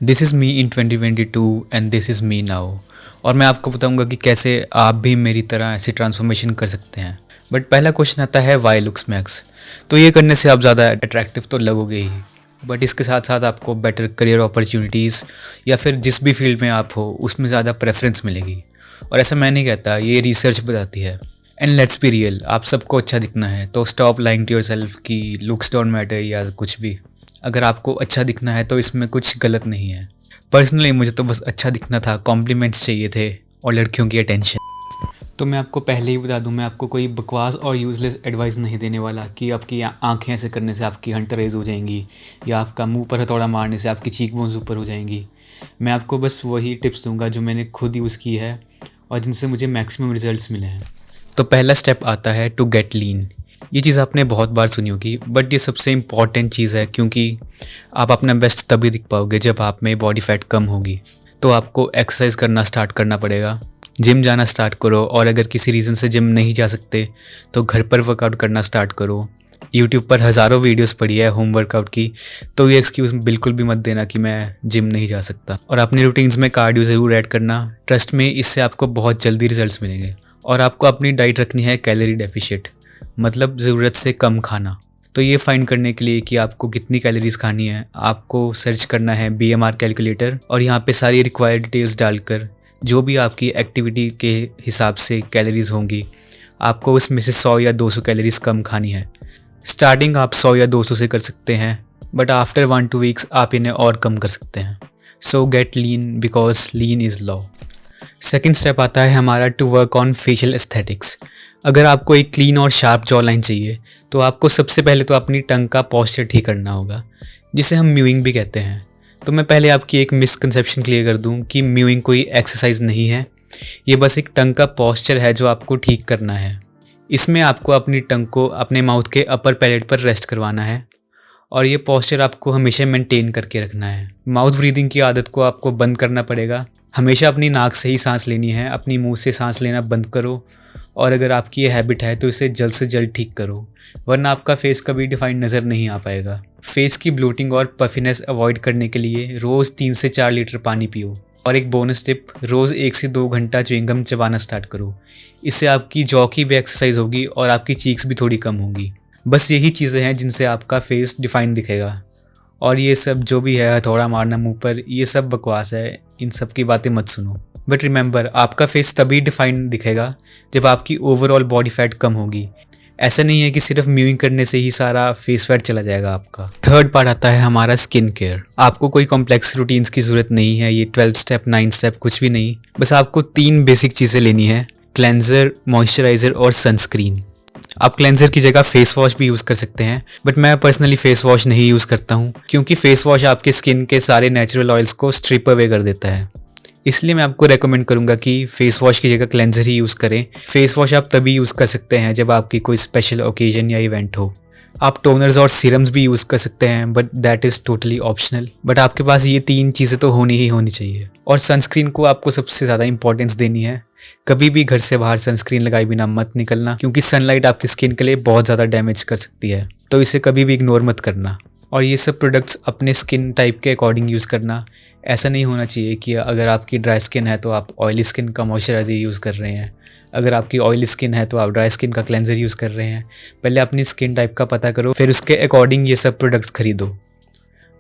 This is me in 2022 and this is me now. और मैं आपको बताऊंगा कि कैसे आप भी मेरी तरह ऐसी ट्रांसफॉर्मेशन कर सकते हैं। बट पहला क्वेश्चन आता है वाई लुक्स मैक्स। तो ये करने से आप ज़्यादा अट्रैक्टिव तो लगोगे ही, बट इसके साथ साथ आपको बेटर करियर अपॉर्चुनिटीज़ या फिर जिस भी फील्ड में आप हो उसमें ज़्यादा प्रेफरेंस मिलेगी। और ऐसा मैं नहीं कहता, ये रिसर्च बताती है। एंड लेट्स बी रियल, आप सबको अच्छा दिखना है तो stop lying to yourself कि लुक्स डोंट मैटर या कुछ भी। अगर आपको अच्छा दिखना है तो इसमें कुछ गलत नहीं है। पर्सनली मुझे तो बस अच्छा दिखना था, कॉम्प्लीमेंट्स चाहिए थे और लड़कियों की अटेंशन। तो मैं आपको पहले ही बता दूं, मैं आपको कोई बकवास और यूज़लेस एडवाइस नहीं देने वाला कि आपकी आंखें ऐसे करने से आपकी हंटर रेज हो जाएंगी या आपका मुंह पर हथौड़ा मारने से आपकी चीक बोन्स ऊपर हो जाएंगी। मैं आपको बस वही टिप्स दूंगा जो मैंने खुद यूज़ की है और जिनसे मुझे मैक्सिमम रिजल्ट्स मिले हैं। तो पहला स्टेप आता है टू गेट लीन। ये चीज़ आपने बहुत बार सुनी होगी, बट ये सबसे इम्पॉर्टेंट चीज़ है क्योंकि आप अपना बेस्ट तभी दिख पाओगे जब आप में बॉडी फैट कम होगी। तो आपको एक्सरसाइज करना स्टार्ट करना पड़ेगा, जिम जाना स्टार्ट करो, और अगर किसी रीज़न से जिम नहीं जा सकते तो घर पर वर्कआउट करना स्टार्ट करो। यूट्यूब पर हज़ारों वीडियोस पड़ी है होम वर्कआउट की, तो ये एक्सक्यूज़ बिल्कुल भी मत देना कि मैं जिम नहीं जा सकता। और अपने रूटीन्स में कार्डियो ज़रूर ऐड करना, ट्रस्ट में इससे आपको बहुत जल्दी रिजल्ट्स मिलेंगे। और आपको अपनी डाइट रखनी है कैलोरी डेफिशिएंट, मतलब ज़रूरत से कम खाना। तो ये फाइंड करने के लिए कि आपको कितनी कैलोरीज खानी है, आपको सर्च करना है BMR कैलकुलेटर, और यहाँ पे सारी रिक्वायर्ड डिटेल्स डालकर जो भी आपकी एक्टिविटी के हिसाब से कैलोरीज होंगी, आपको उसमें से 100 या 200 कैलोरीज कम खानी है। स्टार्टिंग आप 100 या 200 से कर सकते हैं, बट आफ्टर 1-2 वीक्स आप इन्हें और कम कर सकते हैं। So get lean because lean is law. Second step आता है हमारा to work on facial aesthetics. अगर आपको एक क्लीन और शार्प जॉ लाइन चाहिए तो आपको सबसे पहले तो अपनी टंग का पॉस्चर ठीक करना होगा, जिसे हम म्यूइंग भी कहते हैं। तो मैं पहले आपकी एक मिसकंसेप्शन क्लियर कर दूं कि म्यूइंग कोई एक्सरसाइज नहीं है, ये बस एक टंग का पॉस्चर है जो आपको ठीक करना है। इसमें आपको अपनी टंग को अपने माउथ के अपर पैलेट पर रेस्ट करवाना है और ये पॉस्चर आपको हमेशा मेंटेन करके रखना है। माउथ ब्रीदिंग की आदत को आपको बंद करना पड़ेगा। हमेशा अपनी नाक से ही सांस लेनी है, अपनी मुंह से सांस लेना बंद करो। और अगर आपकी ये हैबिट है तो इसे जल्द से जल्द ठीक करो, वरना आपका फेस कभी डिफाइंड नज़र नहीं आ पाएगा। फेस की ब्लोटिंग और पफिनेस अवॉइड करने के लिए रोज़ 3 से 4 लीटर पानी पियो। और एक बोनस टिप, रोज़ 1 से 2 घंटा च्युइंगम चबाना स्टार्ट करो। इससे आपकी जॉ की भी एक्सरसाइज होगी और आपकी चीक्स भी थोड़ी कम होगी। बस यही चीज़ें हैं जिनसे आपका फेस डिफाइन दिखेगा। और ये सब जो भी है, हथौड़ा मारना मुंह पर, ये सब बकवास है, इन सब की बातें मत सुनो। बट रिमेंबर, आपका फेस तभी डिफाइन दिखेगा जब आपकी ओवरऑल बॉडी फैट कम होगी। ऐसा नहीं है कि सिर्फ म्यूइंग करने से ही सारा फेस फैट चला जाएगा आपका। थर्ड पार्ट आता है हमारा स्किन केयर। आपको कोई कॉम्प्लेक्स रूटीन्स की ज़रूरत नहीं है, ये 12 स्टेप 9 स्टेप कुछ भी नहीं। बस आपको 3 बेसिक चीज़ें लेनी है, क्लेंजर, मॉइस्चराइज़र और सनस्क्रीन। आप क्लेंजर की जगह फेस वॉश भी यूज़ कर सकते हैं, बट मैं पर्सनली फेस वॉश नहीं यूज़ करता हूँ क्योंकि फेस वॉश आपके स्किन के सारे नेचुरल ऑयल्स को स्ट्रिप अवे कर देता है। इसलिए मैं आपको रेकमेंड करूँगा कि फेस वॉश की जगह क्लेंजर ही यूज़ करें। फेस वॉश आप तभी यूज़ कर सकते हैं जब आपकी कोई स्पेशल ओकेजन या इवेंट हो। आप टोनर्स और सीरम्स भी यूज़ कर सकते हैं, but that is totally optional. But आपके पास ये 3 चीज़ें तो होनी ही होनी चाहिए। और सनस्क्रीन को आपको सबसे ज़्यादा इंपॉर्टेंस देनी है। कभी भी घर से बाहर सनस्क्रीन लगाए बिना मत निकलना, क्योंकि सनलाइट आपकी स्किन के लिए बहुत ज़्यादा डैमेज कर सकती है, तो इसे कभी भी इग्नोर मत करना। और ये सब प्रोडक्ट्स अपने स्किन टाइप के अकॉर्डिंग यूज़ करना। ऐसा नहीं होना चाहिए कि अगर आपकी ड्राई स्किन है तो आप ऑयली स्किन का मॉइस्चराइज़र यूज़ कर रहे हैं, अगर आपकी ऑयली स्किन है तो आप ड्राई स्किन का क्लेंजर यूज़ कर रहे हैं। पहले अपनी स्किन टाइप का पता करो, फिर उसके अकॉर्डिंग ये सब प्रोडक्ट्स खरीदो।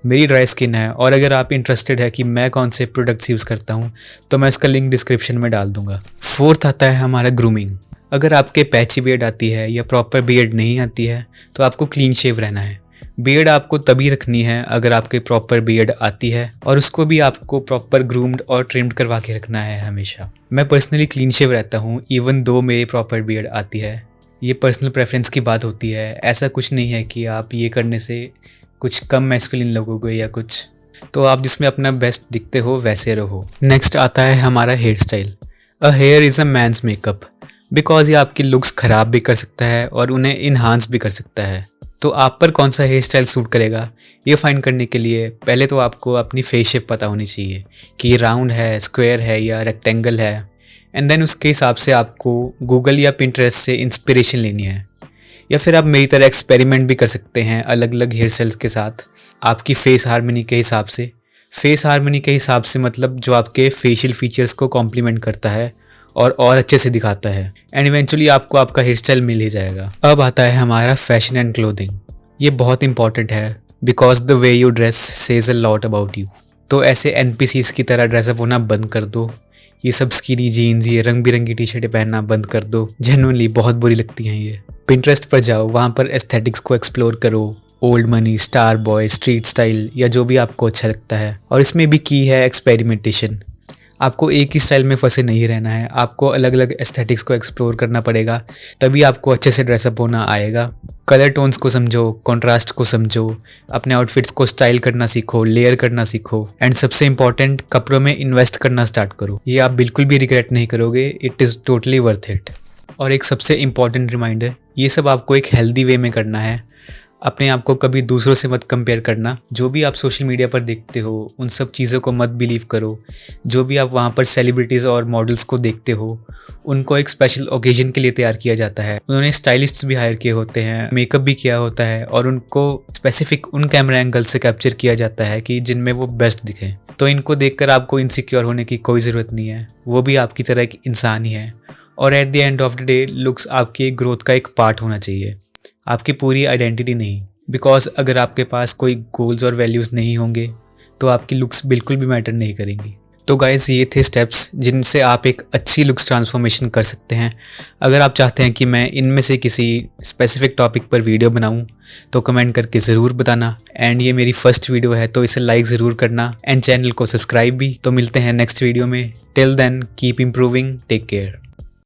मेरी ड्राई स्किन है और अगर आप इंटरेस्टेड है कि मैं कौन से प्रोडक्ट्स यूज़ करता हूँ तो मैं इसका लिंक डिस्क्रिप्शन में डाल दूँगा। फोर्थ आता है हमारा ग्रूमिंग। अगर आपके पैची बियर्ड आती है या प्रॉपर बियर्ड नहीं आती है तो आपको क्लीन शेव रहना है। बियर्ड आपको तभी रखनी है अगर आपके प्रॉपर बियर्ड आती है, और उसको भी आपको प्रॉपर ग्रूम्ड और ट्रिम्ड करवा के रखना है हमेशा। मैं पर्सनली क्लीन शेव रहता हूँ इवन दो मेरे प्रॉपर बियर्ड आती है। ये पर्सनल प्रेफरेंस की बात होती है, ऐसा कुछ नहीं है कि आप ये करने से कुछ कम मैस्कुलिन लगोगे या कुछ। तो आप जिसमें अपना बेस्ट दिखते हो वैसे रहो। नेक्स्ट आता है हमारा hairstyle. A hair is a man's makeup, because ये आपकी लुक्स ख़राब भी कर सकता है और उन्हें इन्हांस भी कर सकता है। तो आप पर कौन सा हेयर स्टाइल सूट करेगा, ये फाइंड करने के लिए पहले तो आपको अपनी फेस शेप पता होनी चाहिए कि ये राउंड है, स्क्वायर है या रेक्टेंगल है। एंड देन उसके हिसाब से आपको गूगल या पिंटरेस्ट से इंस्पिरेशन लेनी है। या फिर आप मेरी तरह एक्सपेरिमेंट भी कर सकते हैं अलग अलग हेयर स्टाइल्स के साथ, आपकी फेस हार्मनी के हिसाब से। फेस हार्मनी के हिसाब से मतलब जो आपके फेशियल फीचर्स को कॉम्प्लीमेंट करता है और अच्छे से दिखाता है, एंड इवेंचुअली आपको आपका हेयर स्टाइल मिल ही जाएगा। अब आता है हमारा फैशन एंड क्लोथिंग। ये बहुत इंपॉर्टेंट है because the way you dress says a lot about you. तो ऐसे NPCs की तरह ड्रेसअप होना बंद कर दो। ये सब स्किनी जीन्स, ये रंग बिरंगी टी शर्टें पहनना बंद कर दो। जेन्युइनली बहुत बुरी लगती हैं ये। पिंटरेस्ट पर जाओ, वहाँ पर एस्थेटिक्स को एक्सप्लोर करो। Old money, star boy, street style या जो भी आपको अच्छा लगता है। और इसमें भी की है एक्सपेरिमेंटेशन। आपको एक ही स्टाइल में फंसे नहीं रहना है, आपको अलग अलग एस्थेटिक्स को एक्सप्लोर करना पड़ेगा, तभी आपको अच्छे से ड्रेसअप होना आएगा। कलर टोन्स को समझो, कॉन्ट्रास्ट को समझो, अपने आउटफिट्स को स्टाइल करना सीखो, लेयर करना सीखो, एंड सबसे इंपॉर्टेंट, कपड़ों में इन्वेस्ट करना स्टार्ट करो। ये आप बिल्कुल भी रिग्रेट नहीं करोगे, it is totally worth it. और एक सबसे इंपॉर्टेंट रिमाइंडर, ये सब आपको एक हेल्दी वे में करना है। अपने आप को कभी दूसरों से मत कंपेयर करना। जो भी आप सोशल मीडिया पर देखते हो उन सब चीज़ों को मत बिलीव करो। जो भी आप वहाँ पर सेलिब्रिटीज़ और मॉडल्स को देखते हो उनको एक स्पेशल ओकेजन के लिए तैयार किया जाता है। उन्होंने स्टाइलिस्ट्स भी हायर किए होते हैं, मेकअप भी किया होता है, और उनको स्पेसिफिक उन कैमरा एंगल से कैप्चर किया जाता है कि जिनमें वो बेस्ट दिखें। तो इनको देखकर आपको इनसिक्योर होने की कोई ज़रूरत नहीं है। वो भी आपकी तरह एक इंसान ही है। और at the end of the day looks आपकी ग्रोथ का एक पार्ट होना चाहिए, आपकी पूरी आइडेंटिटी नहीं। बिकॉज अगर आपके पास कोई गोल्स और वैल्यूज़ नहीं होंगे तो आपकी लुक्स बिल्कुल भी मैटर नहीं करेंगी। तो गाइस, ये थे स्टेप्स जिनसे आप एक अच्छी लुक्स ट्रांसफॉर्मेशन कर सकते हैं। अगर आप चाहते हैं कि मैं इनमें से किसी स्पेसिफिक टॉपिक पर वीडियो बनाऊं तो कमेंट करके ज़रूर बताना। एंड ये मेरी फर्स्ट वीडियो है तो इसे लाइक ज़रूर करना एंड चैनल को सब्सक्राइब भी। तो मिलते हैं नेक्स्ट वीडियो में। Till then keep improving, take care.